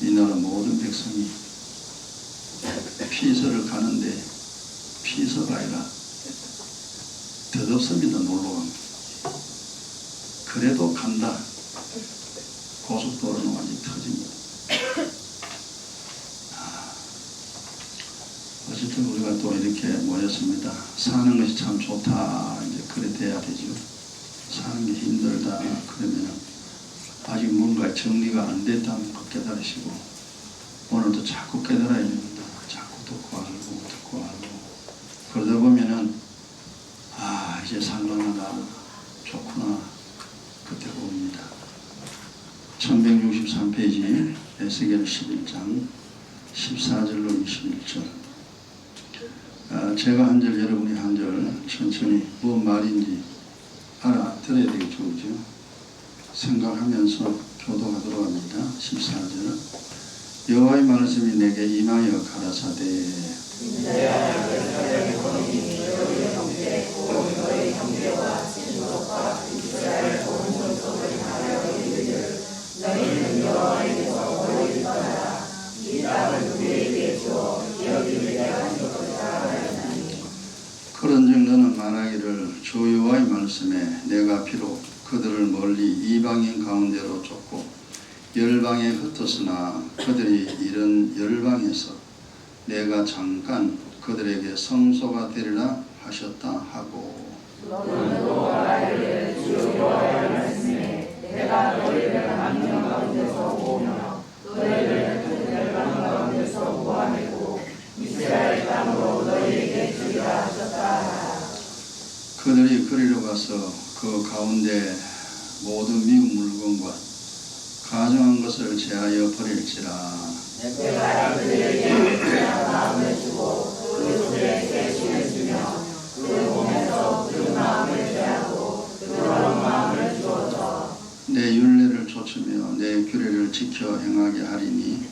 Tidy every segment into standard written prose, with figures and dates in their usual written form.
이 나라 모든 백성이 피서를 가는데 피서가 아니라 덧없습니다. 놀러갑니다. 그래도 간다. 고속도로는 완전히 터집니다. 어쨌든 우리가 또 이렇게 모였습니다. 사는 것이 참 좋다. 이제 그래 돼야 되죠. 사는 게 힘들다. 그러면 아직 뭔가 정리가 안 됐다면 깨달으시고, 오늘도 자꾸 깨달아야 됩니다. 자꾸 듣고 알고. 그러다 보면은, 이제 살만하다. 좋구나. 그때 봅니다. 1163페이지, 에스겔 11장, 14절로 21절. 제가 한 절, 여러분이 한 절, 천천히 무슨 말인지 알아들어야 되겠죠. 그죠? 생각하면서 교도하도록 합니다. 14절. 여호와의 말씀이 내게 임하여 가라사대, 너희는 여호와에게서 멀리 떠나라. 이 땅을 우리에게 주어 기업이되게 하실 것이라 하였나니. 그런즉 너는 말하기를 주 여호와의 말씀에 내가 비록 그들을 멀리 이방인 가운데로 쫓고 열방에 흩었으나 그들이 이런 열방에서 내가 잠깐 그들에게 성소가 되리라 하셨다 하고, 너는 또 말하기를 주 여호와의 말씀에 내가 너희를 만명 가운데서 모으며 너희를 큰 열방 가운데서 모아내고 이스라엘 땅으로 너희에게 주리라 하셨다. 그들이 그리로 가서 그 가운데 모든 미운 물건과 가정한 것을 제하여 버릴지라. 내가 그들에게 그냥 마음을 주고 그 속에 세심을 주며 그 몸에서 그 마음을 제하고 그런 마음을 주어서 내 율례를 좇으며 내 규례를 지켜 행하게 하리니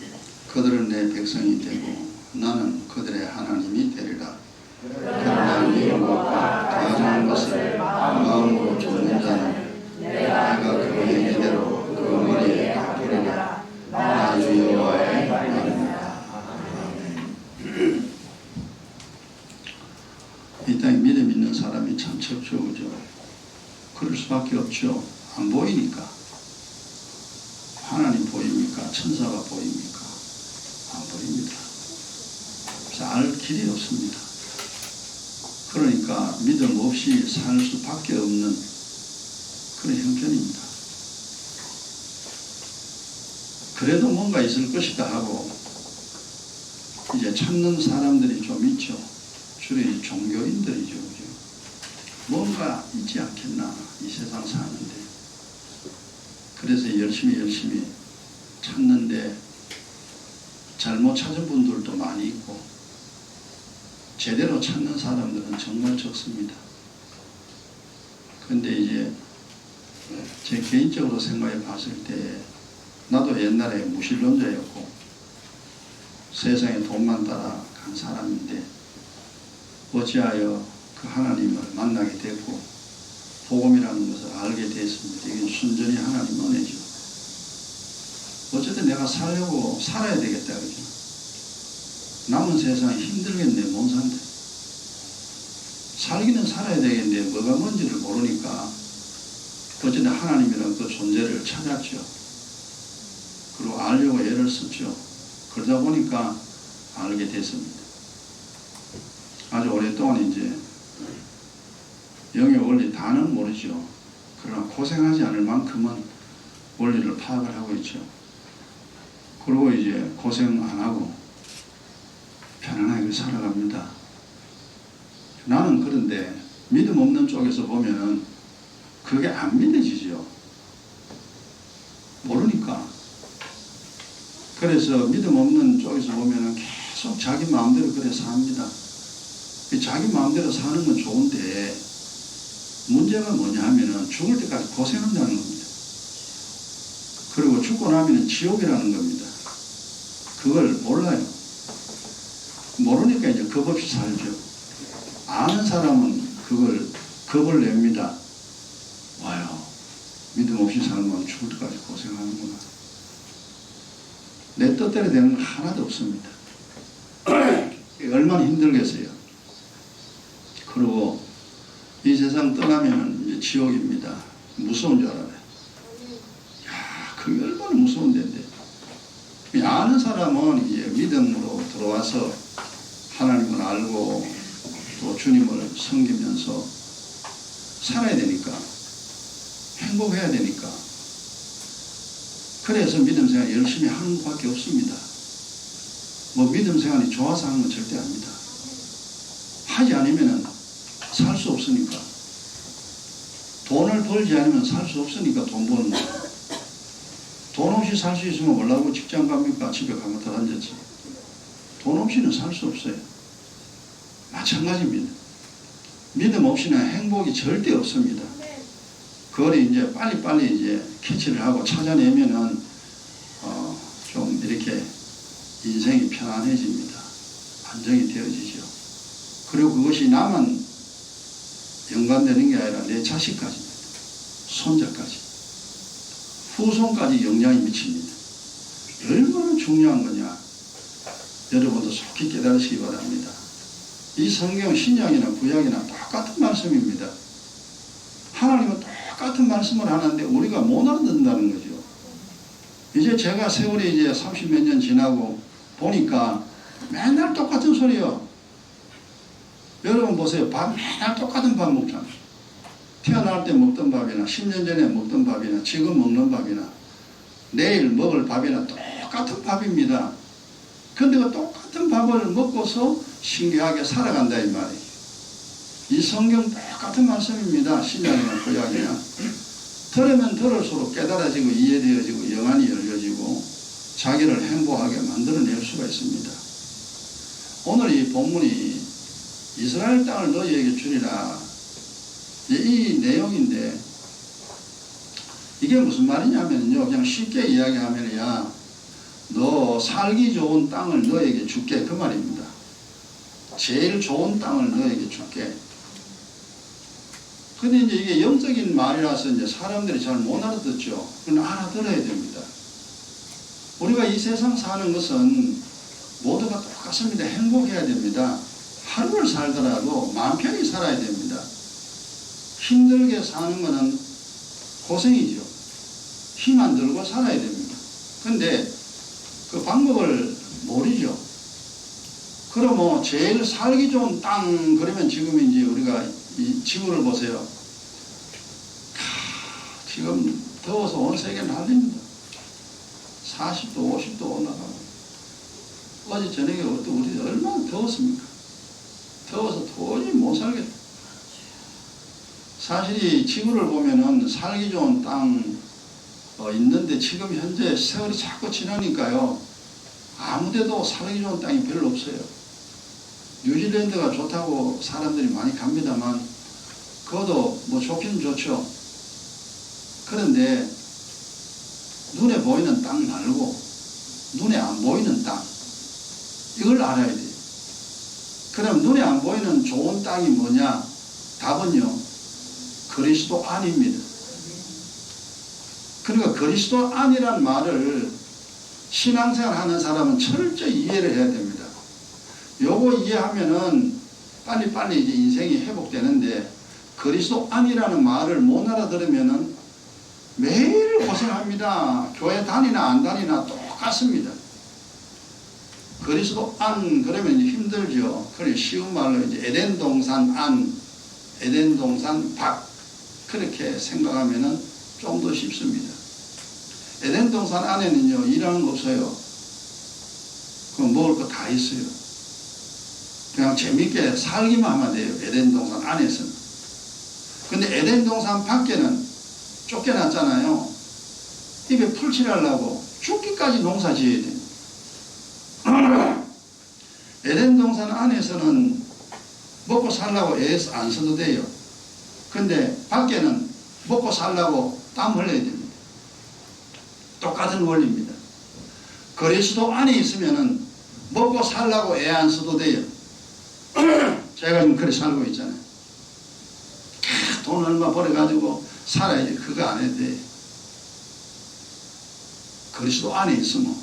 그들은 내 백성이 되고 나는 그들의 하나님이 되리라. 그러나 미운 것과 가정한 것을 마음으로 좇는 자는 내가 그의 이대로 그 머리에 갚으리라. 나 주 여호와의 말입니다. 이 땅에 믿음 있는 사람이 참 적죠. 그죠? 그럴 수밖에 없죠. 안 보이니까. 하나님 보입니까? 천사가 보입니까? 안 보입니다. 알 길이 없습니다. 그러니까 믿음 없이 살 수밖에 없는 그런 형편입니다. 그래도 뭔가 있을 것이다 하고 이제 찾는 사람들이 좀 있죠. 주로 종교인들이죠. 그죠? 뭔가 있지 않겠나 이 세상 사는데. 그래서 열심히 찾는데 잘못 찾은 분들도 많이 있고 제대로 찾는 사람들은 정말 적습니다. 근데 이제 제 개인적으로 생각해 봤을 때 나도 옛날에 무신론자였고 세상에 돈만 따라간 사람인데 어찌하여 그 하나님을 만나게 됐고 복음이라는 것을 알게 됐습니다. 이건 순전히 하나님 은혜죠. 어쨌든 내가 살려고 살아야 되겠다. 그죠? 남은 세상이 힘들겠네. 못 산다. 살기는 살아야 되겠는데 뭐가 뭔지를 모르니까 어쨌든 하나님이라는 그 존재를 찾았죠. 그리고 알려고 애를 썼죠. 그러다 보니까 알게 됐습니다. 아주 오랫동안 이제 영의 원리 다는 모르죠. 그러나 고생하지 않을 만큼은 원리를 파악을 하고 있죠. 그리고 이제 고생 안 하고 편안하게 살아갑니다. 나는 그런데 믿음 없는 쪽에서 보면은 그게 안 믿어지죠. 모르니까. 그래서 믿음 없는 쪽에서 보면은 계속 자기 마음대로 그래 삽니다. 자기 마음대로 사는 건 좋은데 문제가 뭐냐 하면은 죽을 때까지 고생한다는 겁니다. 그리고 죽고 나면은 지옥이라는 겁니다. 그걸 몰라요. 모르니까 이제 겁 없이 살죠. 아는 사람은 그걸 겁을 냅니다. 와요. 믿음 없이 살면 죽을 때까지 고생하는구나. 내 뜻대로 되는 건 하나도 없습니다. 얼마나 힘들겠어요. 그리고 이 세상 떠나면 이제 지옥입니다. 무서운 줄 알아요. 야, 그게 얼마나 무서운 데인데. 아는 사람은 이제 믿음으로 들어와서 하나님을 알고 또 주님을 섬기면서 살아야 되니까, 행복해야 되니까. 그래서 믿음 생활 열심히 하는 것밖에 없습니다. 뭐 믿음 생활이 좋아서 하는 건 절대 아닙니다. 하지 않으면 살 수 없으니까. 돈을 벌지 않으면 살 수 없으니까 돈 버는 거예요. 돈 없이 살 수 있으면 올라오고 직장 갑니까? 집에 가면 더 앉았지. 돈 없이는 살 수 없어요. 마찬가지입니다. 믿음 없이는 행복이 절대 없습니다. 그걸 이제 빨리빨리 이제 캐치를 하고 찾아내면은 좀 이렇게 인생이 편안해집니다. 안정이 되어지죠. 그리고 그것이 나만 연관되는 게 아니라 내 자식까지입니다. 손자까지. 후손까지 영향이 미칩니다. 얼마나 중요한 거냐. 여러분도 속히 깨달으시기 바랍니다. 이 성경 신약이나 구약이나 똑같은 말씀입니다. 하나님은 똑같은 말씀을 하는데 우리가 못 알아듣는다는 거죠. 이제 제가 세월이 이제 30몇 년 지나고 보니까 맨날 똑같은 소리요. 여러분 보세요. 밥 맨날 똑같은 밥 먹잖아요. 태어날 때 먹던 밥이나 10년 전에 먹던 밥이나 지금 먹는 밥이나 내일 먹을 밥이나 똑같은 밥입니다. 근데 그 똑같은 밥을 먹고서 신기하게 살아간다 이 말이에요. 이 성경 똑같은 말씀입니다. 신약이나 구약이나. 들으면 들을수록 깨달아지고 이해되어지고 영안이 열려지고 자기를 행복하게 만들어낼 수가 있습니다. 오늘 이 본문이 이스라엘 땅을 너희에게 주리라, 이 내용인데 이게 무슨 말이냐면요, 그냥 쉽게 이야기하면 야, 너 살기 좋은 땅을 너에게 줄게 그 말입니다. 제일 좋은 땅을 너에게 줄게. 근데 이제 이게 영적인 말이라서 이제 사람들이 잘 못 알아듣죠. 그건 알아들어야 됩니다. 우리가 이 세상 사는 것은 모두가 똑같습니다. 행복해야 됩니다. 하루를 살더라도 마음 편히 살아야 됩니다. 힘들게 사는 것은 고생이죠. 힘 안 들고 살아야 됩니다. 근데 그 방법을 모르죠. 그럼 뭐 제일 살기 좋은 땅 그러면 지금 이제 우리가 이 지구를 보세요. 지금 더워서 온 세계 난립니다. 40도 50도 올라가고 어제 저녁에 우리 얼마나 더웠습니까? 더워서 도저히 못 살겠다. 사실 이 지구를 보면은 살기 좋은 땅 있는데 지금 현재 세월이 자꾸 지나니까요, 아무데도 살기 좋은 땅이 별로 없어요. 뉴질랜드가 좋다고 사람들이 많이 갑니다만 그것도 뭐 좋기는 좋죠. 그런데 눈에 보이는 땅 말고 눈에 안 보이는 땅, 이걸 알아야 돼요. 그럼 눈에 안 보이는 좋은 땅이 뭐냐? 답은요, 그리스도 안입니다. 그러니까 그리스도 안이란 말을 신앙생활 하는 사람은 철저히 이해를 해야 됩니다. 요거 이해하면은 빨리빨리 이제 인생이 회복되는데, 그리스도 안이라는 말을 못 알아들으면은 매일 고생합니다. 교회 다니나 안 다니나 똑같습니다. 그리스도 안 그러면 힘들죠. 그래 쉬운 말로 이제 에덴 동산 안, 에덴 동산 밖, 그렇게 생각하면은 좀 더 쉽습니다. 에덴 동산 안에는요, 일하는 거 없어요. 그럼 먹을 거 다 있어요. 그냥 재밌게 살기만 하면 돼요. 에덴 동산 안에서는. 근데 에덴 동산 밖에는 쫓겨났잖아요. 입에 풀칠하려고 죽기까지 농사 지어야 돼요. 에덴 동산 안에서는 먹고 살려고 애써 안 써도 돼요. 근데 밖에는 먹고 살려고 땀 흘려야 됩니다. 똑같은 원리입니다. 그리스도 안에 있으면은 먹고 살려고 애 안 써도 돼요. 제가 지금 그렇게 살고 있잖아요. 돈 얼마 벌어가지고 살아야지. 그거 안 해도 돼. 그리스도 안에 있으면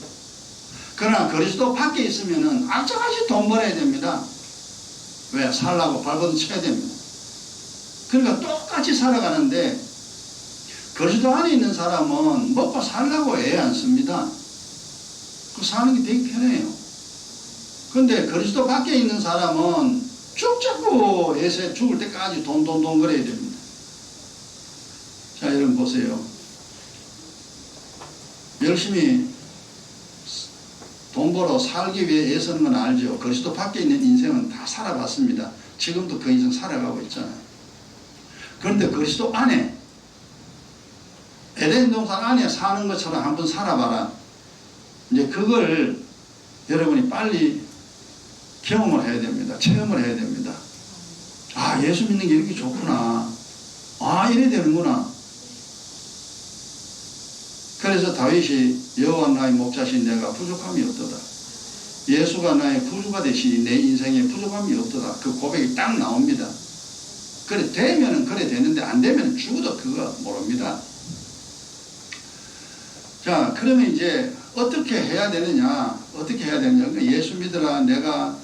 그러나 그리스도 밖에 있으면은 악착같이 돈 벌어야 됩니다. 왜? 살라고 발버둥 쳐야 됩니다. 그러니까 똑같이 살아가는데 그리스도 안에 있는 사람은 먹고 살라고 애 안 씁니다. 그 사는 게 되게 편해요. 근데 그리스도 밖에 있는 사람은 쭉 잡고 애세 죽을 때까지 돈 그래야 됩니다. 자, 여러분 보세요. 열심히 돈 벌어 살기 위해 애쓰는 건 알죠. 그리스도 밖에 있는 인생은 다 살아봤습니다. 지금도 그 인생 살아가고 있잖아요. 그런데 그리스도 안에, 에덴 동산 안에 사는 것처럼 한번 살아봐라. 이제 그걸 여러분이 빨리 경험을 해야 됩니다. 체험을 해야 됩니다. 아, 예수 믿는 게 이렇게 좋구나. 아, 이래 되는구나. 그래서 다윗이 여호와 나의 목자신 내가 부족함이 없도다. 예수가 나의 구주가 되시니 내 인생에 부족함이 없도다. 그 고백이 딱 나옵니다. 그래 되면은 그래 되는데 안 되면 죽어도 그거 모릅니다. 자, 그러면 이제 어떻게 해야 되느냐? 어떻게 해야 되느냐? 그러니까 예수 믿으라. 내가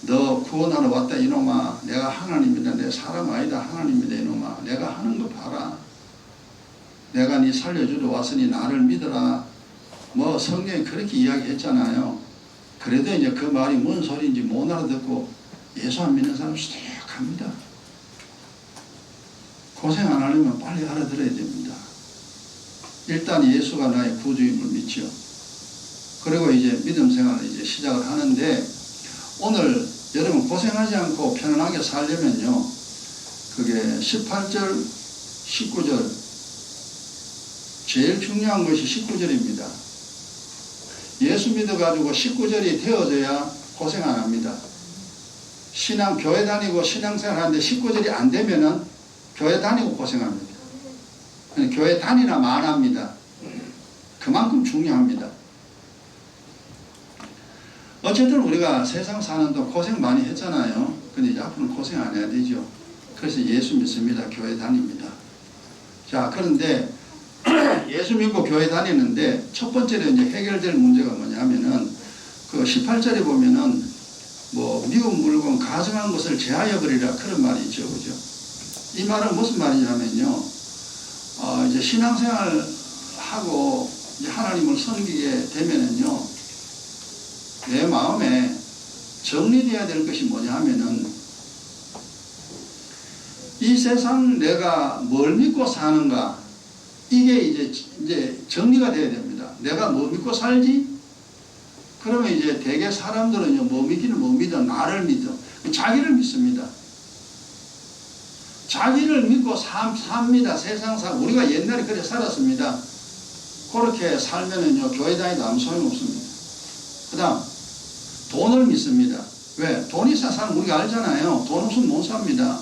너 구원하러 왔다 이놈아. 내가 하나님이다. 내 사람 아니다. 하나님이다 이놈아. 내가 하는 거 봐라. 내가 네 살려주러 왔으니 나를 믿어라. 뭐 성경에 그렇게 이야기했잖아요. 그래도 이제 그 말이 뭔 소리인지 못 알아듣고 예수 안 믿는 사람 수두룩합니다. 고생 안 하려면 빨리 알아들어야 됩니다. 일단 예수가 나의 구주임을 믿죠. 그리고 이제 믿음 생활을 이제 시작을 하는데 오늘 여러분 고생하지 않고 편안하게 살려면요. 그게 18절, 19절 제일 중요한 것이 19절입니다. 예수 믿어가지고 19절이 되어져야 고생 안 합니다. 교회 다니고 신앙생활 하는데 19절이 안 되면은 교회 다니고 고생합니다. 교회 다니나 마나합니다. 그만큼 중요합니다. 어쨌든 우리가 세상 사는 동안 고생 많이 했잖아요. 근데 이제 앞으로는 고생 안 해야 되죠. 그래서 예수 믿습니다. 교회 다닙니다. 자, 그런데 예수 믿고 교회 다니는데 첫 번째로 이제 해결될 문제가 뭐냐면은 그 18절에 보면은 뭐 미운 물건 가증한 것을 제하여 버리라 그런 말이 있죠. 그죠? 이 말은 무슨 말이냐면요. 이제 신앙생활 하고 이제 하나님을 섬기게 되면은요. 내 마음에 정리되어야 될 것이 뭐냐 하면은 이 세상 내가 뭘 믿고 사는가 이게 이제 정리가 돼야 됩니다. 내가 뭐 믿고 살지? 그러면 이제 대개 사람들은요, 뭐 믿기는 뭐 믿어, 나를 믿어. 자기를 믿습니다. 자기를 믿고 삽니다. 세상 우리가 옛날에 그렇게 살았습니다. 그렇게 살면은요, 교회 다니도 아무 소용없습니다. 그 다음, 돈을 믿습니다. 왜? 돈 있어야 사는 우리가 알잖아요. 돈 없으면 못 삽니다.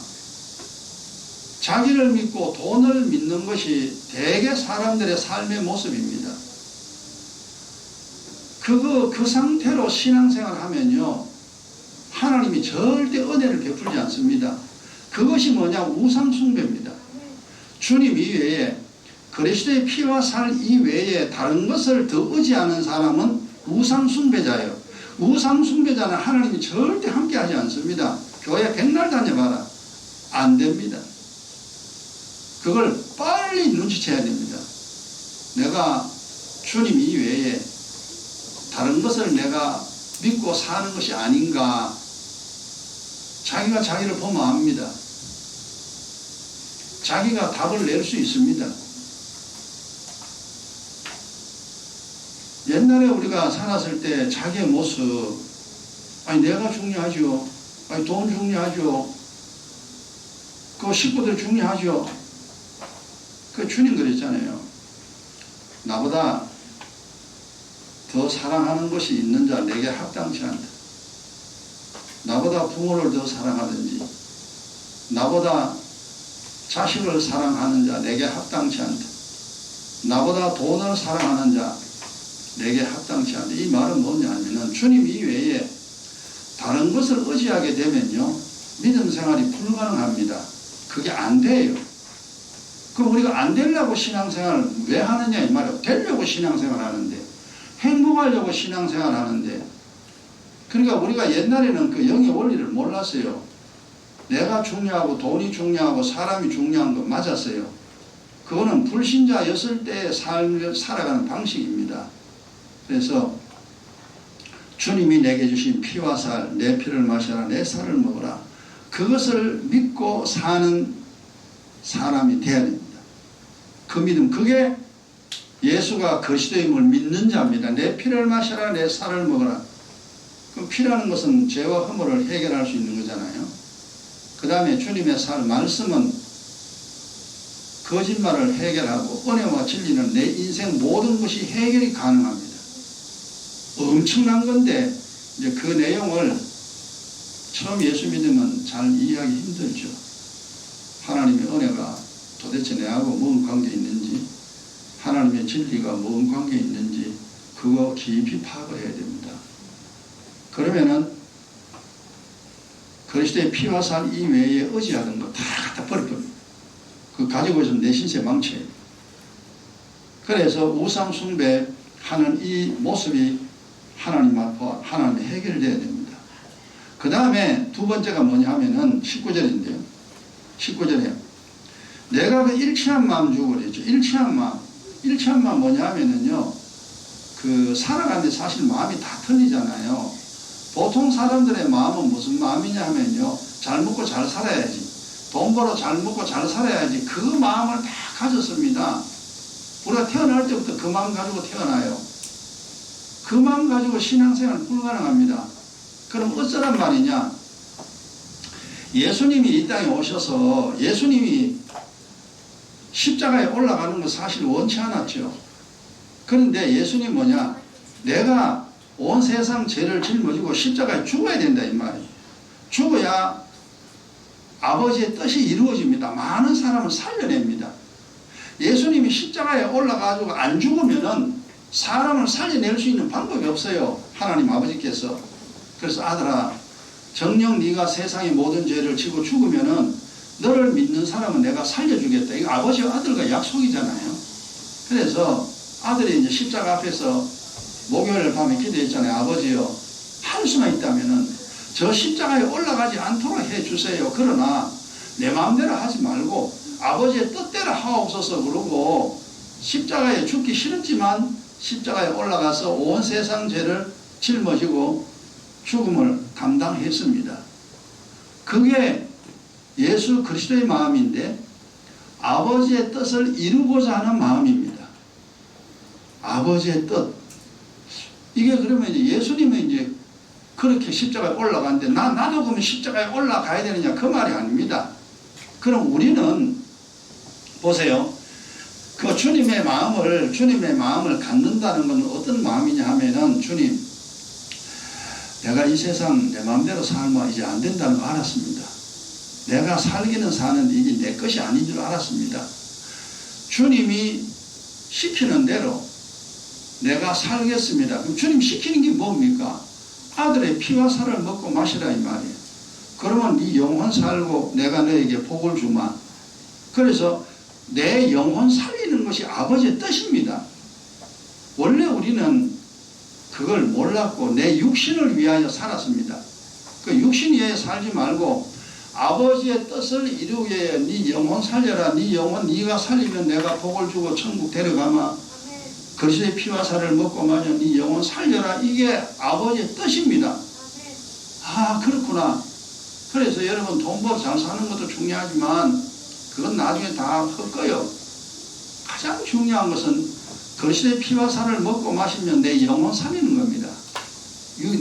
자기를 믿고 돈을 믿는 것이 대개 사람들의 삶의 모습입니다. 그 상태로 신앙생활 하면요. 하나님이 절대 은혜를 베풀지 않습니다. 그것이 뭐냐? 우상숭배입니다. 주님 이외에 그리스도의 피와 살 이외에 다른 것을 더 의지하는 사람은 우상숭배자예요. 우상숭배자는 하나님이 절대 함께하지 않습니다. 교회 백날 다녀봐라. 안 됩니다. 그걸 빨리 눈치채야 됩니다. 내가 주님 이외에 다른 것을 내가 믿고 사는 것이 아닌가. 자기가 자기를 보면 압니다. 자기가 답을 낼 수 있습니다. 옛날에 우리가 살았을 때 자기의 모습, 아니 내가 중요하죠. 아니 돈 중요하죠. 그 식구들 중요하죠. 그 주님 그랬잖아요. 나보다 더 사랑하는 것이 있는 자 내게 합당치 않다. 나보다 부모를 더 사랑하든지 나보다 자식을 사랑하는 자 내게 합당치 않다. 나보다 돈을 사랑하는 자 내게 합당치 않다. 이 말은 뭐냐면은 주님 이외에 다른 것을 의지하게 되면요 믿음 생활이 불가능합니다. 그게 안 돼요. 그럼 우리가 안 되려고 신앙생활을 왜 하느냐 이 말이에요. 되려고 신앙생활 하는데 행복하려고 신앙생활 하는데, 그러니까 우리가 옛날에는 그 영의 원리를 몰랐어요. 내가 중요하고 돈이 중요하고 사람이 중요한 건 맞았어요. 그거는 불신자였을 때 삶을 살아가는 방식입니다. 그래서 주님이 내게 주신 피와 살, 내 피를 마셔라, 내 살을 먹어라, 그것을 믿고 사는 사람이 되어야 됩니다. 그 믿음, 그게 예수가 그리스도임을 믿는 자입니다. 내 피를 마셔라, 내 살을 먹어라. 그 피라는 것은 죄와 허물을 해결할 수 있는 거잖아요. 그 다음에 주님의 살, 말씀은 거짓말을 해결하고 은혜와 진리는 내 인생 모든 것이 해결이 가능합니다. 엄청난 건데 이제 그 내용을 처음 예수 믿으면 잘 이해하기 힘들죠. 하나님의 은혜가 도대체 내하고 뭔 관계 있는지, 하나님의 진리가 뭔 관계 있는지 그거 깊이 파악을 해야 됩니다. 그러면은 그리스도의 피와 살 이외에 의지하던 거 다 갖다 버려버립니다. 그 가지고 있으면 내 신세 망쳐요. 그래서 우상 숭배하는 이 모습이 하나님 앞에 하나님이 해결되어야 됩니다. 그 다음에 두 번째가 뭐냐 하면은 19절인데요. 19절에 내가 그 일치한 마음 주고 그랬죠. 일치한 마음. 일치한 마음 뭐냐 하면은요, 그 살아가는데 사실 마음이 다 틀리잖아요. 보통 사람들의 마음은 무슨 마음이냐 하면요, 잘 먹고 잘 살아야지, 돈 벌어 잘 먹고 잘 살아야지, 그 마음을 다 가졌습니다. 우리가 태어날 때부터 그 마음 가지고 태어나요. 그 마음 가지고 신앙생활 불가능합니다. 그럼 어쩌란 말이냐? 예수님이 이 땅에 오셔서 예수님이 십자가에 올라가는 거 사실 원치 않았죠. 그런데 예수님 뭐냐? 내가 온 세상 죄를 짊어지고 십자가에 죽어야 된다 이 말이에요. 죽어야 아버지의 뜻이 이루어집니다. 많은 사람을 살려냅니다. 예수님이 십자가에 올라가지고 안 죽으면은 사람을 살려낼 수 있는 방법이 없어요. 하나님 아버지께서. 그래서 아들아, 정녕 네가 세상의 모든 죄를 지고 죽으면은 너를 믿는 사람은 내가 살려주겠다. 이거 아버지와 아들과 약속이잖아요. 그래서 아들이 이제 십자가 앞에서 목요일 밤에 기도했잖아요. 아버지요, 할 수만 있다면은 저 십자가에 올라가지 않도록 해주세요. 그러나 내 마음대로 하지 말고 아버지의 뜻대로 하옵소서. 그러고 십자가에 죽기 싫었지만 십자가에 올라가서 온 세상 죄를 짊어지고 죽음을 감당했습니다. 그게 예수 그리스도의 마음인데 아버지의 뜻을 이루고자 하는 마음입니다. 아버지의 뜻. 이게 그러면 이제 예수님은 이제 그렇게 십자가에 올라가는데 나도 그러면 십자가에 올라가야 되느냐, 그 말이 아닙니다. 그럼 우리는 보세요. 그 주님의 마음을 갖는다는 건 어떤 마음이냐 하면은, 주님, 내가 이 세상 내 마음대로 살면 이제 안 된다는 거 알았습니다. 내가 살기는 사는데 이게 내 것이 아닌 줄 알았습니다. 주님이 시키는 대로 내가 살겠습니다. 그럼 주님 시키는 게 뭡니까? 아들의 피와 살을 먹고 마시라 이 말이에요. 그러면 네 영혼 살고 내가 너에게 복을 주마. 그래서 내 영혼 살리는 것이 아버지의 뜻입니다. 원래 우리는 그걸 몰랐고 내 육신을 위하여 살았습니다. 그 육신 위에 살지 말고 아버지의 뜻을 이루기 위해 네 영혼 살려라. 네 영혼 네가 살리면 내가 복을 주고 천국 데려가마. 그리스도의 피와 살을 먹고 마셔 네 영혼 살려라. 이게 아버지의 뜻입니다. 아, 그렇구나. 그래서 여러분, 돈 벌어 잘 사는 것도 중요하지만 그건 나중에 다 헛거요. 가장 중요한 것은 그리스도의 피와 살을 먹고 마시면 내 영혼 살리는 겁니다.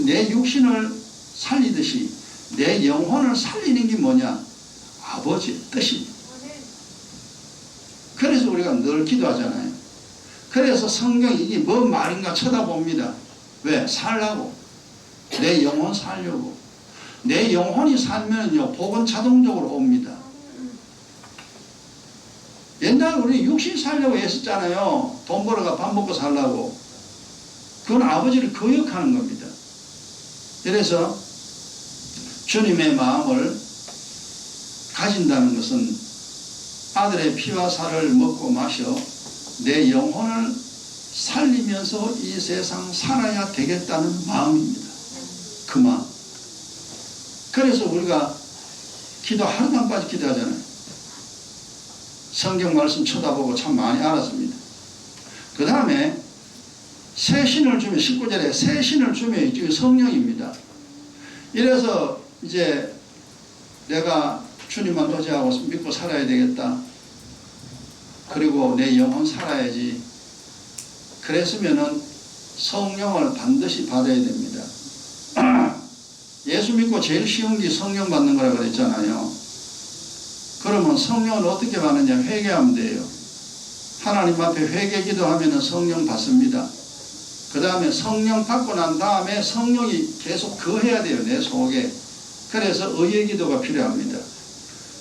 내 육신을 살리듯이 내 영혼을 살리는 게 뭐냐? 아버지의 뜻입니다. 그래서 우리가 늘 기도하잖아요. 그래서 성경이 이게 뭔 말인가 쳐다봅니다. 왜? 살라고. 내 영혼 살려고. 내 영혼이 살면요, 복은 자동적으로 옵니다. 옛날에 우리 육신 살려고 했었잖아요. 돈 벌어가 밥 먹고 살라고. 그건 아버지를 거역하는 겁니다. 그래서 주님의 마음을 가진다는 것은 아들의 피와 살을 먹고 마셔 내 영혼을 살리면서 이 세상 살아야 되겠다는 마음입니다. 그 마음. 그래서 우리가 기도 하루도 안 빠지게 기도하잖아요. 성경 말씀 쳐다보고 참 많이 알았습니다. 그 다음에 새 신을 주면 19절에 새 신을 주면 이게 성령입니다. 이래서 이제 내가 주님만 의지하고 믿고 살아야 되겠다. 그리고 내 영혼 살아야지. 그랬으면은 성령을 반드시 받아야 됩니다. 예수 믿고 제일 쉬운 게 성령 받는 거라고 그랬잖아요. 그러면 성령을 어떻게 받느냐? 회개하면 돼요. 하나님 앞에 회개 기도하면 성령 받습니다. 그 다음에 성령 받고 난 다음에 성령이 계속 거해야 돼요. 내 속에. 그래서 의의 기도가 필요합니다.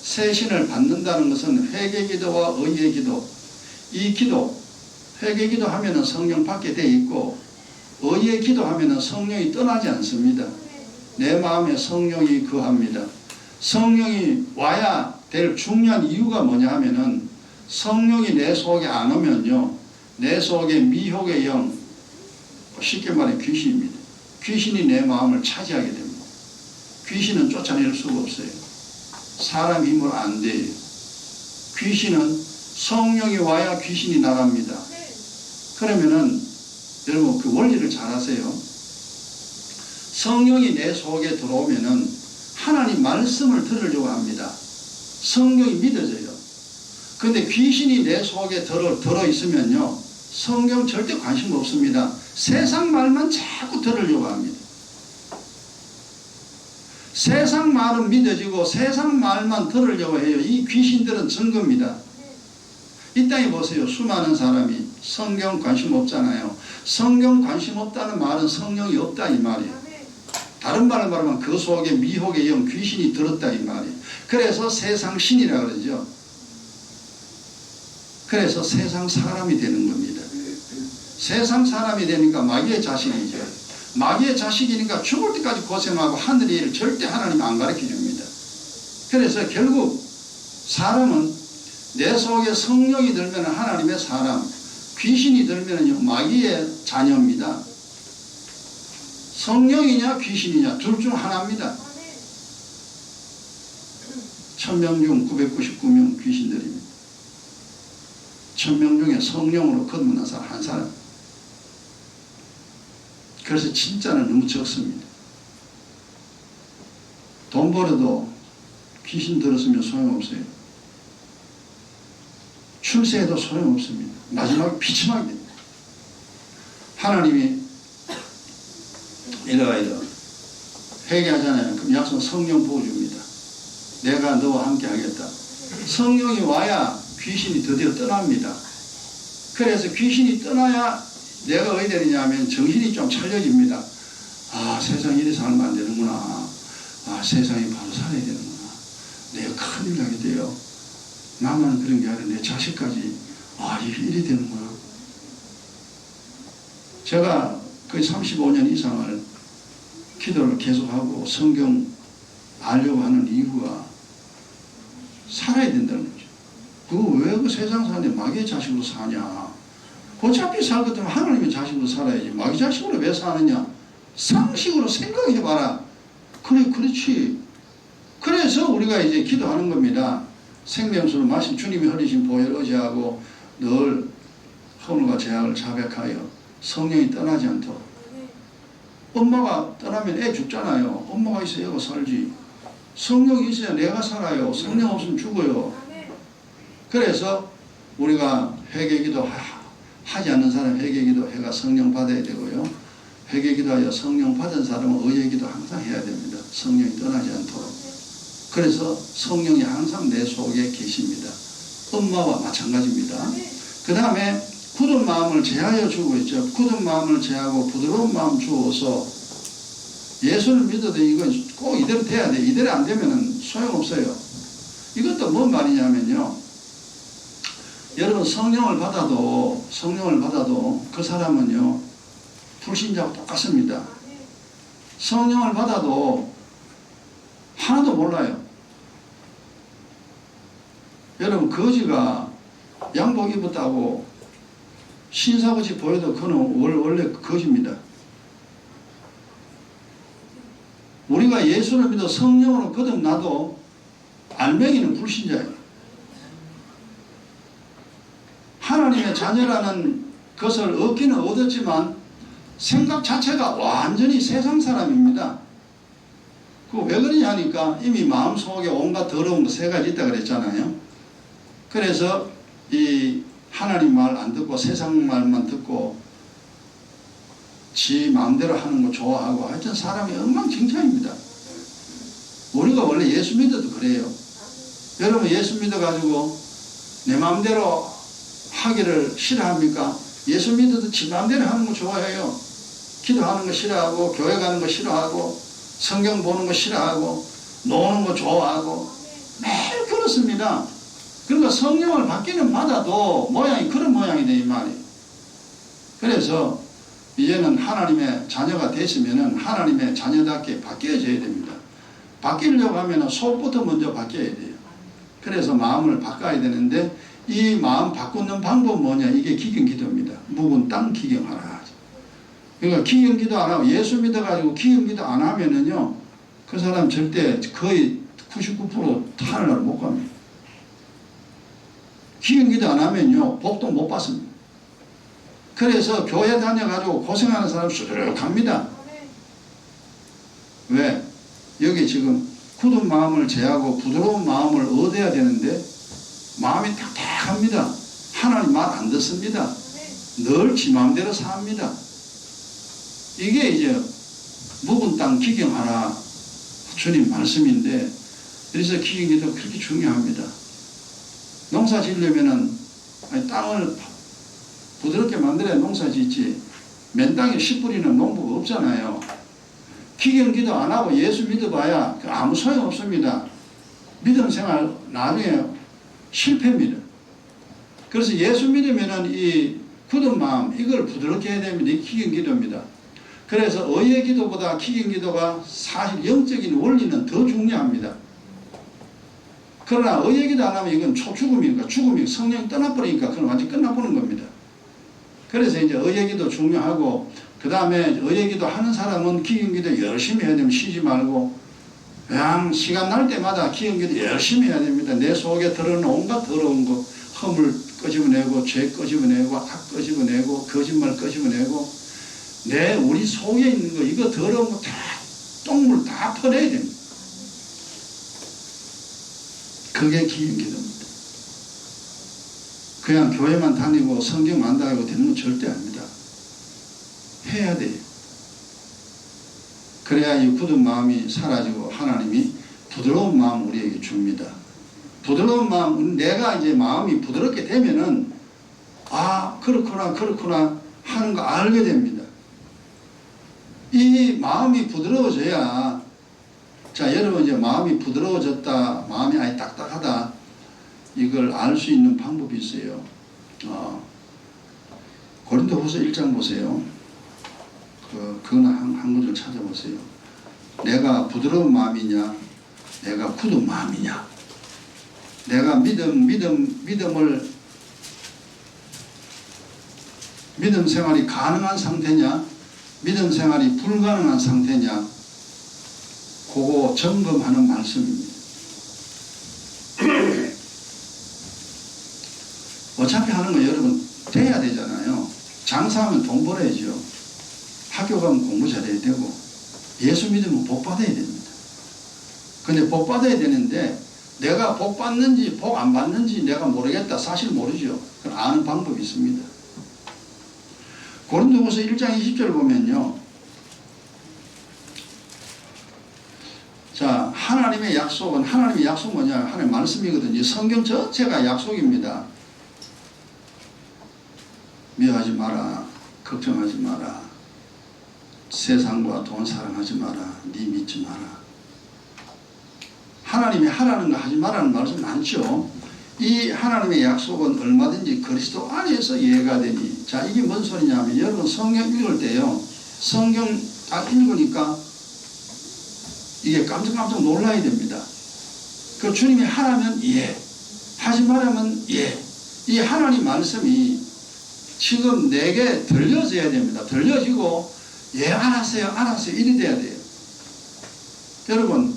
새 신을 받는다는 것은 회개 기도와 의의 기도, 이 기도, 회개 기도하면 성령 받게 돼 있고 의의 기도하면 성령이 떠나지 않습니다. 내 마음에 성령이 거합니다. 성령이 와야 될 중요한 이유가 뭐냐 하면은 성령이 내 속에 안 오면요, 내 속에 미혹의 영, 쉽게 말해 귀신입니다. 귀신이 내 마음을 차지하게 됩니다. 귀신은 쫓아낼 수가 없어요. 사람 힘으로 안 돼요. 귀신은 성령이 와야 귀신이 나갑니다. 그러면은 여러분 그 원리를 잘 아세요. 성령이 내 속에 들어오면은 하나님 말씀을 들으려고 합니다. 성령이 믿어져요. 근데 귀신이 내 속에 들어있으면요, 성경 절대 관심 없습니다. 세상 말만 자꾸 들으려고 합니다. 세상 말은 믿어지고 세상 말만 들으려고 해요. 이 귀신들은 증거입니다. 이 땅에 보세요. 수많은 사람이 성경 관심 없잖아요. 성경 관심 없다는 말은 성령이 없다 이 말이에요. 다른 말을 말하면 그 속에 미혹의 영, 귀신이 들었다 이 말이에요. 그래서 세상 신이라 그러죠. 그래서 세상 사람이 되는 겁니다. 세상 사람이 되니까 마귀의 자식이죠. 마귀의 자식이니까 죽을 때까지 고생하고 하늘의 일을 절대 하나님 안 가르쳐 줍니다. 그래서 결국 사람은 내 속에 성령이 들면 하나님의 사람, 귀신이 들면 마귀의 자녀입니다. 성령이냐 귀신이냐 둘 중 하나입니다. 1000명 중 999명 귀신들입니다. 1000명 중에 성령으로 거듭난 사람 한 사람. 그래서 진짜는 너무 적습니다. 돈 벌어도 귀신 들었으면 소용없어요. 출세해도 소용없습니다. 마지막에 비참하게 됩니다. 하나님이 이러이러 회개하잖아요. 그럼 약속 성령 부어줍니다. 내가 너와 함께 하겠다. 성령이 와야 귀신이 드디어 떠납니다. 그래서 귀신이 떠나야 내가 어디 되느냐 하면 정신이 좀 차려집니다. 아, 세상에 이래 살면 안 되는구나. 아, 세상에 바로 살아야 되는구나. 내가 큰일 나게 돼요. 나만 그런 게 아니라 내 자식까지 아, 이래 되는구나. 제가 거의 35년 이상을 기도를 계속하고 성경 알려고 하는 이유가 살아야 된다는 거죠. 그거 왜 그 세상 사는데 마귀의 자식으로 사냐. 어차피 살 것 같으면 하나님의 자식으로 살아야지. 마귀 자식으로 왜 사느냐. 상식으로 생각해봐라. 그래, 그렇지. 그래서 우리가 이제 기도하는 겁니다. 생명수를 마신 주님이 흘리신 보혈 의지하고 늘 허물과 죄악을 자백하여 성령이 떠나지 않도록. 엄마가 떠나면 애 죽잖아요. 엄마가 있어야 애가 살지. 성령이 있어야 내가 살아요. 성령 없으면 죽어요. 그래서 우리가 회개기도 하지 않는 사람 회개기도 해가 성령 받아야 되고요. 회개기도하여 성령 받은 사람은 의회기도 항상 해야 됩니다. 성령이 떠나지 않도록. 그래서 성령이 항상 내 속에 계십니다. 엄마와 마찬가지입니다. 그 다음에 굳은 마음을 제하여 주고 있죠. 굳은 마음을 제하고 부드러운 마음 주어서 예수를 믿어도 이건 꼭 이대로 돼야 돼. 이대로 안 되면 소용없어요. 이것도 뭔 말이냐면요. 여러분 성령을 받아도 그 사람은요 불신자하고 똑같습니다. 성령을 받아도 하나도 몰라요. 여러분 거지가 양복 입었다고 신사같이 보여도 그는 원래 거짓입니다. 우리가 예수를 믿어 성령으로 거듭나도 알맹이는 불신자예요. 하나님의 자녀라는 것을 얻기는 얻었지만 생각 자체가 완전히 세상 사람입니다. 그 왜 그러냐 하니까 이미 마음속에 온갖 더러운 거 3가지 있다 그랬잖아요. 그래서 이 하나님 말 안 듣고 세상 말만 듣고 지 마음대로 하는 거 좋아하고 하여튼 사람이 엉망진창입니다. 우리가 원래 예수 믿어도 그래요. 여러분 예수 믿어가지고 내 마음대로 하기를 싫어합니까? 예수 믿어도 지 마음대로 하는 거 좋아해요. 기도하는 거 싫어하고 교회 가는 거 싫어하고 성경 보는 거 싫어하고 노는 거 좋아하고 매일 그렇습니다. 그러니까 성령을 받기는 받아도 모양이 그런 모양이 돼 이 말이에요. 그래서 이제는 하나님의 자녀가 됐으면은 하나님의 자녀답게 바뀌어져야 됩니다. 바뀌려고 하면은 속부터 먼저 바뀌어야 돼요. 그래서 마음을 바꿔야 되는데 이 마음 바꾸는 방법은 뭐냐? 이게 기경기도입니다. 묵은 땅 기경하라. 그러니까 기경기도 안 하고 예수 믿어가지고 기경기도 안 하면은요 그 사람 절대 거의 99% 하늘나라 못 갑니다. 기경기도 안 하면요 복도 못 받습니다. 그래서 교회 다녀가지고 고생하는 사람 수두룩 갑니다. 왜? 여기 지금 굳은 마음을 제하고 부드러운 마음을 얻어야 되는데 마음이 딱딱합니다. 하나님 말 안 듣습니다. 늘 지 마음대로 삽니다. 이게 이제 묵은 땅 기경하라 주님 말씀인데 그래서 기경기도 그렇게 중요합니다. 농사 지으려면은 땅을 부드럽게 만들어야 농사 짓지 맨 땅에 씨 뿌리는 농부가 없잖아요. 기경기도 안 하고 예수 믿어봐야 아무 소용 없습니다. 믿음 생활 나중에 실패입니다. 그래서 예수 믿으면은 이 굳은 마음 이걸 부드럽게 해야 됩니다. 이 기경기도입니다. 그래서 의의 기도보다 기경기도가 사실 영적인 원리는 더 중요합니다. 그러나 의의 기도 안 하면 이건 초죽음이니까 죽음이 성령이 떠나버리니까 그건 완전히 끝나버리는 겁니다. 그래서 이제 의의 기도 중요하고 그 다음에 의의 기도 하는 사람은 기경기도 열심히 해야 됩니다. 쉬지 말고 그냥 시간 날 때마다 기경기도 열심히 해야 됩니다. 내 속에 들어오는 온갖 더러운 거 허물 끄집어내고 죄 끄집어내고 악 끄집어내고 거짓말 끄집어내고 우리 속에 있는 거 이거 더러운 거 다 똥물 다 퍼내야 됩니다. 그게 기경기도입니다. 그냥 교회만 다니고 성경만 다니고 되는 건 절대 아닙니다. 해야 돼요. 그래야 이 굳은 마음이 사라지고 하나님이 부드러운 마음 우리에게 줍니다. 부드러운 마음, 내가 이제 마음이 부드럽게 되면은 아 그렇구나 하는 거 알게 됩니다. 이 마음이 부드러워져야 자 여러분 이제 마음이 부드러워졌다 마음이 아예 딱딱하다 이걸 알 수 있는 방법이 있어요. 고린도후서 1장 보세요. 그거나 한 구절 찾아보세요. 내가 부드러운 마음이냐 내가 굳은 마음이냐 내가 믿음 생활이 가능한 상태냐 믿음 생활이 불가능한 상태냐 그거 점검하는 말씀입니다. 어차피 하는 거 여러분 돼야 되잖아요. 장사하면 돈 벌어야죠. 학교 가면 공부 잘해야 되고 예수 믿으면 복 받아야 됩니다. 근데 복 받아야 되는데 내가 복 받는지 복 안 받는지 내가 모르겠다. 사실 모르죠. 그건 아는 방법이 있습니다. 고린도후서 1장 20절 보면요. 자, 하나님의 약속은 뭐냐? 하나님의 말씀이거든요. 성경 전체가 약속입니다. 미워하지 마라. 걱정하지 마라. 세상과 돈 사랑하지 마라. 네 믿지 마라. 하나님이 하라는 거 하지 말라는 말씀 많죠. 이 하나님의 약속은 얼마든지 그리스도 안에서 이해가 되니. 자, 이게 뭔 소리냐면 여러분 성경 읽을 때요. 성경 딱 읽으니까 이게 깜짝깜짝 놀라야 됩니다. 그 주님이 하라면 예, 하지 말라면 예. 이 하나님 말씀이 지금 내게 들려져야 됩니다. 들려지고 예 알았어요 알았어요 이리 돼야 돼요. 여러분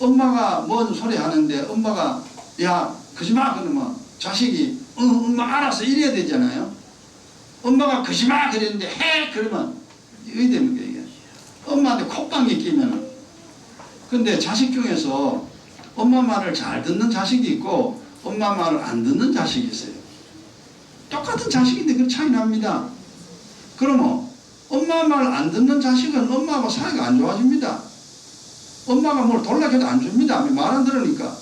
엄마가 뭔 소리 하는데 엄마가 야 그러지마 그러면 자식이 엄마 알았어 이래야 되잖아요. 엄마가 그러지마 그랬는데 해 그러면 이게 됩니까 이게. 엄마한테 콧방귀 끼면은. 근데 자식 중에서 엄마 말을 잘 듣는 자식이 있고 엄마 말을 안 듣는 자식이 있어요. 똑같은 자식인데 그 차이 납니다. 그러면 엄마 말 안 듣는 자식은 엄마하고 사이가 안 좋아집니다. 엄마가 뭘 돌려해도 안 줍니다. 말 안 들으니까.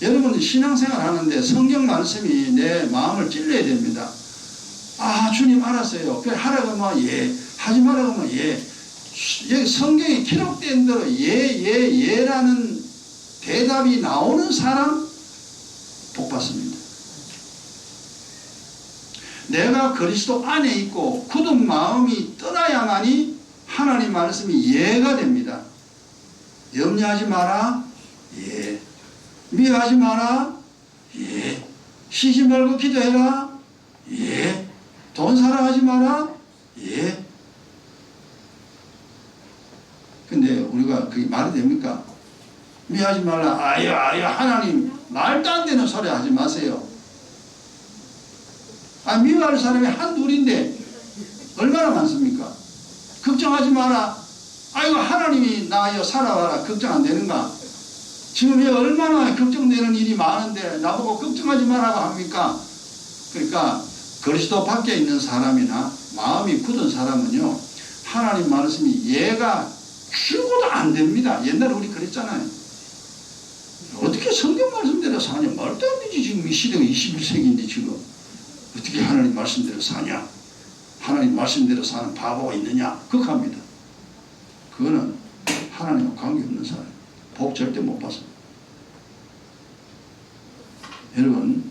여러분 신앙생활 하는데 성경 말씀이 내 마음을 찔러야 됩니다. 아 주님 알았어요. 그래 하라고 하면 예, 하지 말라고 하면 예. 여기 성경에 기록된 대로 예라는 대답이 나오는 사람 복 받습니다. 내가 그리스도 안에 있고 굳은 마음이 떠나야만이 하나님 말씀이 예가 됩니다. 염려하지 마라. 예. 미워하지 마라. 예. 쉬지 말고 기도해라. 예. 돈 사랑하지 마라. 예. 근데 우리가 그게 말이 됩니까? 미워하지 말라. 아유 하나님 말도 안 되는 소리 하지 마세요. 미워할 사람이 한둘인데 얼마나 많습니까? 걱정하지 마라. 아이고 하나님이 나여 살아와라. 걱정 안 되는가? 지금 얼마나 걱정되는 일이 많은데 나보고 걱정하지 마라고 합니까? 그러니까 그리스도 밖에 있는 사람이나 마음이 굳은 사람은요 하나님 말씀이 얘가 죽어도 안 됩니다. 옛날에 우리 그랬잖아요. 어떻게 성경 말씀대로 사냐? 말도 안 되지. 지금 이 시대가 21세기인데 지금 어떻게 하나님 말씀대로 사냐? 하나님 말씀대로 사는 바보가 있느냐? 극합니다. 그거는 하나님과 관계없는 사람. 복 절대 못 받습니다. 여러분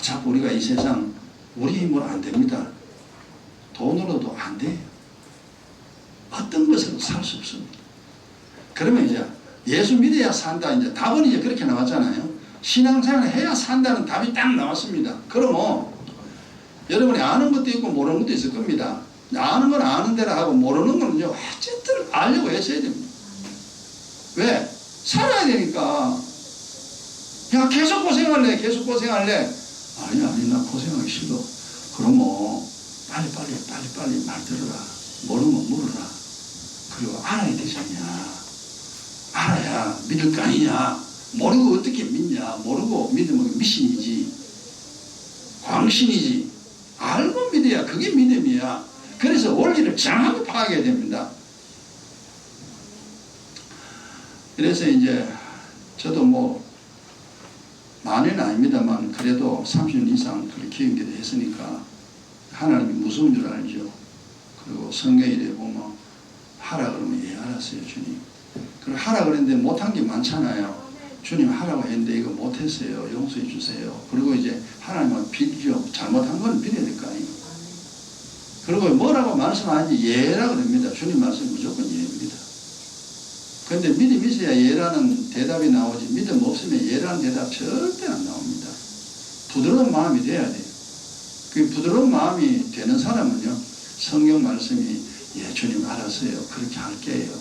자꾸 우리가 이 세상 우리 힘으로 안 됩니다. 돈으로도 안 돼요. 어떤 것으로 살 수 없습니다. 그러면 이제 예수 믿어야 산다. 이제 답은 이제 그렇게 나왔잖아요. 신앙생활을 해야 산다는 답이 딱 나왔습니다. 그러면 여러분이 아는 것도 있고 모르는 것도 있을 겁니다. 아는 건 아는 대로 하고 모르는 거는요 어쨌든 알려고 했어야 됩니다. 왜? 살아야 되니까. 야 계속 고생할래 계속 고생할래. 아니 나 고생하기 싫어. 그러면 빨리 말 들어라. 모르면 물어라. 그리고 알아야 되잖냐. 알아야 믿을 거 아니냐. 모르고 어떻게 믿냐. 모르고 믿으면 미신이지 광신이지. 알고 믿어야 그게 믿음이야. 그래서 원리를 정확히 파악해야 됩니다. 그래서 이제 저도 뭐 많이는 아닙니다만 그래도 30년 이상 그렇게 기억기도 했으니까 하나님이 무서운 줄 알죠. 그리고 성경에 보면 하라 그러면 예 알았어요 주님. 그리고 하라 그랬는데 못한 게 많잖아요. 주님 하라고 했는데 이거 못했어요. 용서해 주세요. 그리고 이제 하나님은 빌죠. 잘못한 건 빌어야 될 거 아니에요. 그리고 뭐라고 말씀하지 예라 그럽니다. 주님 말씀 무조건 예입니다. 그런데 믿음이 있어야 예라는 대답이 나오지 믿음 없으면 예라는 대답 절대 안 나옵니다. 부드러운 마음이 돼야 돼요. 그 부드러운 마음이 되는 사람은요 성경 말씀이 예 주님 알았어요. 그렇게 할게요.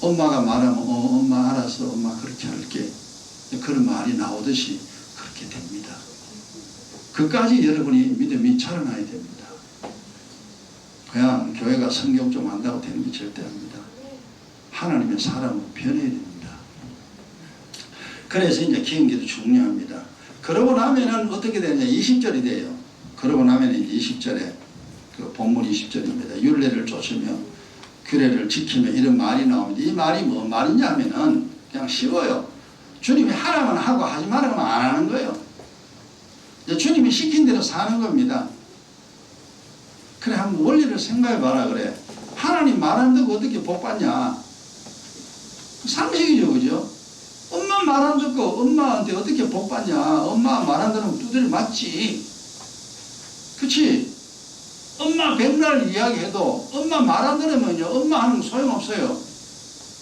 엄마가 말하면 엄마 알았어 엄마 그렇게 할게. 그런 말이 나오듯이 그렇게 됩니다. 그까지 여러분이 믿음이 자라나야 됩니다. 그냥 교회가 성경 좀 안다고 되는 게 절대 아닙니다. 하나님의 사람으로 변해야 됩니다. 그래서 이제 기행기도 중요합니다. 그러고 나면은 어떻게 되느냐 20절이 돼요. 그러고 나면 이제 20절에 그 본문 20절입니다. 율례를 쫓으며 규례를 지키며 이런 말이 나옵니다. 이 말이 뭐 말이냐면은 그냥 쉬워요. 주님이 하라면 하고 하지 말라면 안 하는 거예요. 주님이 시킨 대로 사는 겁니다. 그래 한번 원리를 생각해 봐라 그래. 하나님 말 안 듣고 어떻게 복 받냐. 상식이죠 그죠. 엄마 말 안 듣고 엄마한테 어떻게 복 받냐. 엄마 말 안 들으면 두드려 맞지. 그치. 엄마 백날 이야기해도 엄마 말 안 들으면요 엄마 하는 거 소용없어요.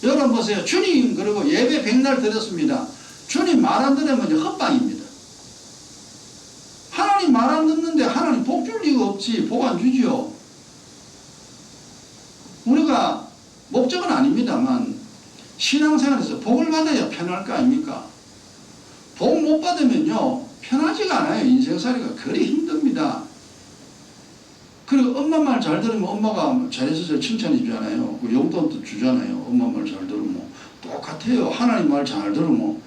여러분 보세요. 주님 그리고 예배 백날 드렸습니다. 주님 말 안 들으면 헛방입니다. 하나님 없지 복 안 주지요. 우리가 목적은 아닙니다만 신앙생활에서 복을 받아야 편할 거 아닙니까? 복 못 받으면요 편하지가 않아요. 인생살이가 그리 힘듭니다. 그리고 엄마 말 잘 들으면 엄마가 잘해서 칭찬해 주잖아요. 그 용돈도 주잖아요. 엄마 말 잘 들으면 똑같아요. 하나님 말 잘 들으면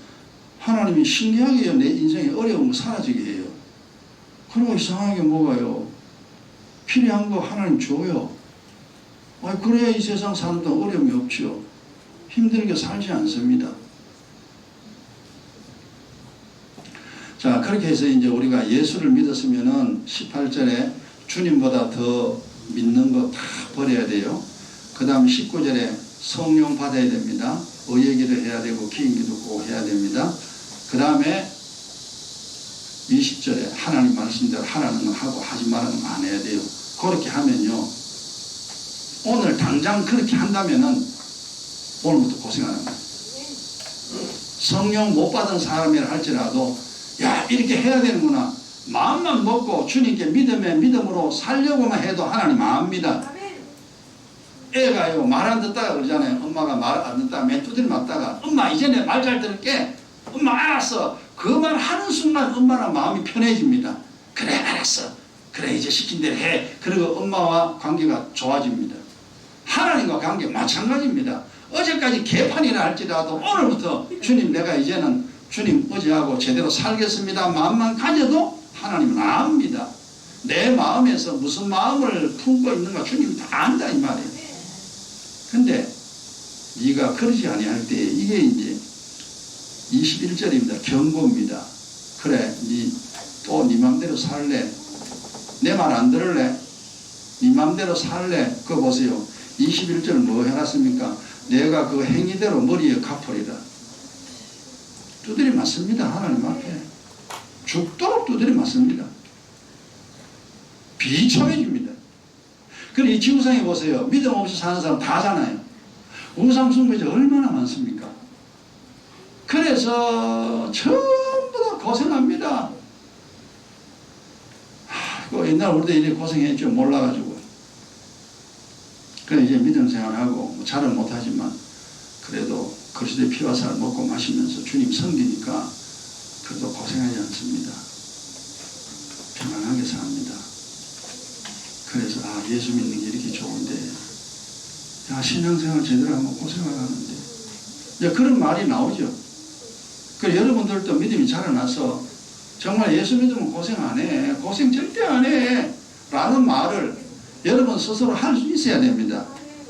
하나님이 신기하게 내 인생에 어려움을 사라지게 해요. 그리고 이상하게 뭐가요? 필요한 거 하나님 줘요. 그래야 이 세상 사는 동안 어려움이 없죠. 힘들게 살지 않습니다. 자, 그렇게 해서 이제 우리가 예수를 믿었으면은 18절에 주님보다 더 믿는 거 다 버려야 돼요. 그 다음 19절에 성령 받아야 됩니다. 의얘기를 해야 되고 기인기도 꼭 해야 됩니다. 그 다음에 20절에 하나님 말씀대로 하라는 건 하고 하지 말라는 건 안 해야 돼요. 그렇게 하면요 오늘 당장 그렇게 한다면은 오늘부터 고생 안 합니다. 성령 못 받은 사람이라 할지라도 야 이렇게 해야 되는구나 마음만 먹고 주님께 믿음에 믿음으로 살려고만 해도 하나님 압니다. 애가요 말 안 듣다가 그러잖아요. 엄마가 말 안 듣다가 맨 두드려 맞다가 엄마 이제 내 말 잘 들을게. 엄마 알았어. 그 말 하는 순간 엄마랑 마음이 편해집니다. 그래 알았어. 그래 이제 시킨 대로 해. 그리고 엄마와 관계가 좋아집니다. 하나님과 관계 마찬가지입니다. 어제까지 개판이라 할지라도 오늘부터 주님 내가 이제는 주님 의지하고 제대로 살겠습니다. 마음만 가져도 하나님은 압니다. 내 마음에서 무슨 마음을 품고 있는가 주님 다 안다 이 말이에요. 근데 네가 그러지 아니할 때 이게 이제 21절입니다. 경고입니다. 그래 또 네 맘대로 살래? 내 말 안 들을래? 네 맘대로 살래? 그거 보세요. 21절 뭐 해놨습니까? 내가 그 행위대로 머리에 갚으리라. 두드려 맞습니다. 하나님 앞에 죽도록 두드려 맞습니다. 비참해집니다. 그리고 이 지구상에 보세요. 믿음 없이 사는 사람 다잖아요. 우상숭배자 얼마나 많습니까? 그래서 전부 다 고생합니다. 옛날 우리도 이렇게 고생했죠. 몰라가지고. 그래 이제 믿음 생활하고 잘은 못하지만 그래도 그리스도의 피와 살을 먹고 마시면서 주님 섬기니까 그래도 고생하지 않습니다. 편안하게 삽니다. 그래서 예수 믿는 게 이렇게 좋은데 신앙생활 제대로 하면 고생을 하는데 이제 그런 말이 나오죠. 그래서 여러분들도 믿음이 자라나서 정말 예수 믿으면 고생 안 해. 고생 절대 안 해. 라는 말을 여러분 스스로 할 수 있어야 됩니다.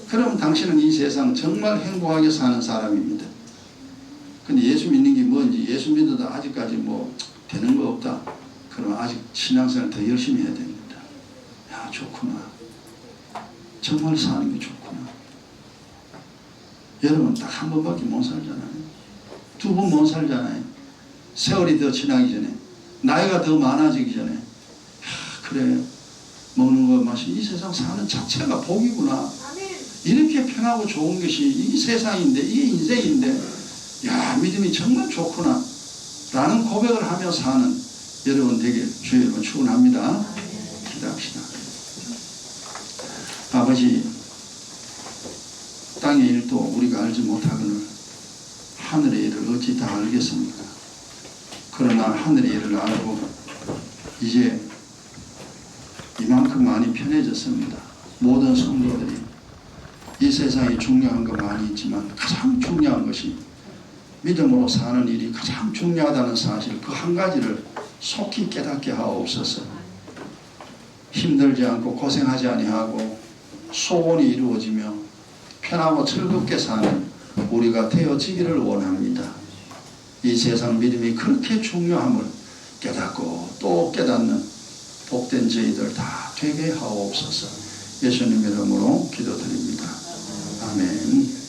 그러면 당신은 이 세상 정말 행복하게 사는 사람입니다. 근데 예수 믿는 게 뭔지 예수 믿어도 아직까지 뭐 되는 거 없다. 그러면 아직 신앙생활 더 열심히 해야 됩니다. 야 좋구나. 정말 사는 게 좋구나. 여러분 딱 한 번밖에 못 살잖아요. 두 번 못 살잖아요. 세월이 더 지나기 전에 나이가 더 많아지기 전에 그래 먹는 거 마시는 이 세상 사는 자체가 복이구나. 이렇게 편하고 좋은 것이 이 세상인데 이게 인생인데 야 믿음이 정말 좋구나 라는 고백을 하며 사는 여러분 되길 주의 이름으로 축원합니다. 기도합시다. 아버지 땅의 일도 우리가 알지 못하거늘 하늘의 일을 어찌 다 알겠습니까? 그러나 하늘의 일을 알고 이제 이만큼 많이 편해졌습니다. 모든 성도들이 이 세상에 중요한 거 많이 있지만 가장 중요한 것이 믿음으로 사는 일이 가장 중요하다는 사실 그 한 가지를 속히 깨닫게 하옵소서. 힘들지 않고 고생하지 아니하고 소원이 이루어지며 편하고 즐겁게 사는 우리가 되어지기를 원합니다. 이 세상 믿음이 그렇게 중요함을 깨닫고 또 깨닫는 복된 저희들 다 되게 하옵소서. 예수님 이름으로 기도드립니다. 아멘.